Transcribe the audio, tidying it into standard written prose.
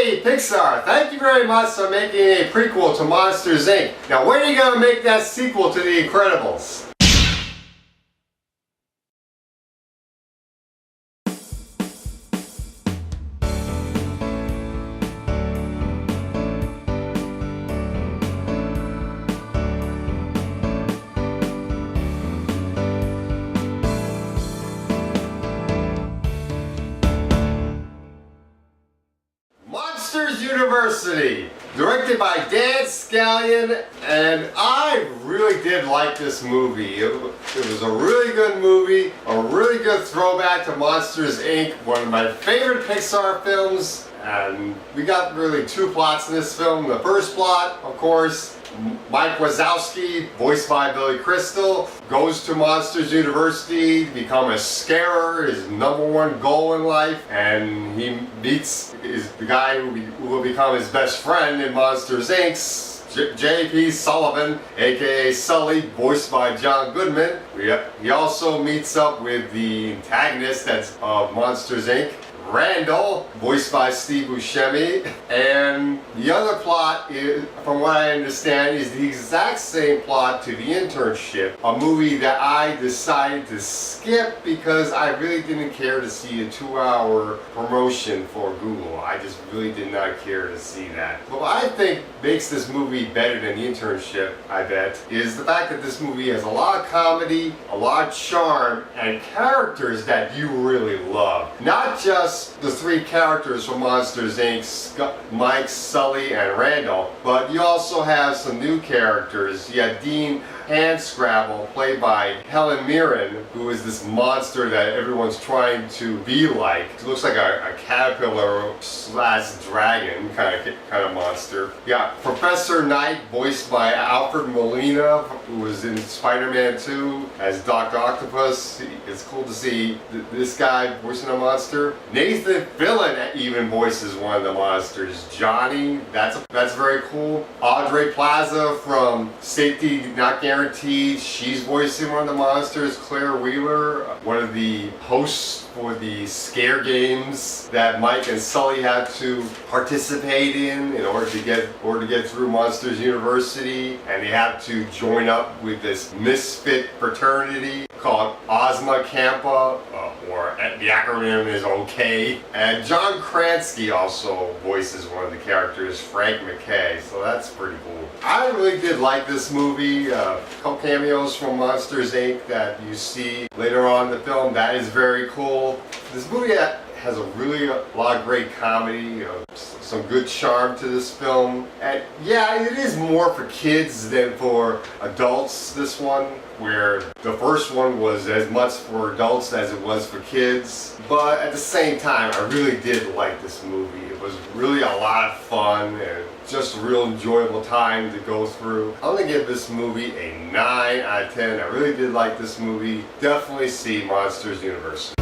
Hey Pixar, thank you very much for making a prequel to Monsters Inc. Now when are you going to make that sequel to The Incredibles? Monsters University, directed by Dan Scallion, and I really did like this movie. It was a really good movie, a really good throwback to Monsters Inc., one of my favorite Pixar films. And we got really two plots in this film. The first plot, of course, Mike Wazowski, voiced by Billy Crystal, goes to Monsters University to become a scarer, his #1 goal in life, and he meets the guy who will become his best friend in Monsters Inc., J.P. Sullivan, aka Sully, voiced by John Goodman. He also meets up with the antagonist of Monsters Inc., Randall, voiced by Steve Buscemi. And the other plot, from what I understand, is the exact same plot to The Internship, a movie that I decided to skip because I really didn't care to see a 2-hour promotion for Google. I just really did not care to see that. But what I think makes this movie better than The Internship, I bet, is the fact that this movie has a lot of comedy, a lot of charm, and characters that you really love. Not just the three characters from Monsters Inc., Mike, Sully, and Randall, but you also have some new characters. You have Dean Handscrabble, played by Helen Mirren, who is this monster that everyone's trying to be like. It looks like a caterpillar / dragon kind of monster. Yeah, Professor Knight, voiced by Alfred Molina, who was in Spider-Man 2 as Dr. Octopus. It's cool to see this guy voicing a monster. Nathan Fillion even voices one of the monsters, Johnny. That's very cool. Audrey Plaza from Safety Not Guaranteed. She's voicing one of the monsters. Claire Wheeler, one of the hosts for the scare games that Mike and Sully had to participate in order to get through Monsters University, and they have to join up with this misfit fraternity called Ozma Kappa, or the acronym is OK. And John Krasinski also voices one of the characters, Frank McKay, so that's pretty cool. I really did like this movie. A couple cameos from Monsters Inc. that you see later on in the film. That is very cool. This movie has a lot of great comedy, some good charm to this film. And yeah, it is more for kids than for adults, this one, where the first one was as much for adults as it was for kids. But at the same time, I really did like this movie. It was really a lot of fun and just a real enjoyable time to go through. I'm gonna give this movie a 9 out of 10. I really did like this movie. Definitely see Monsters University.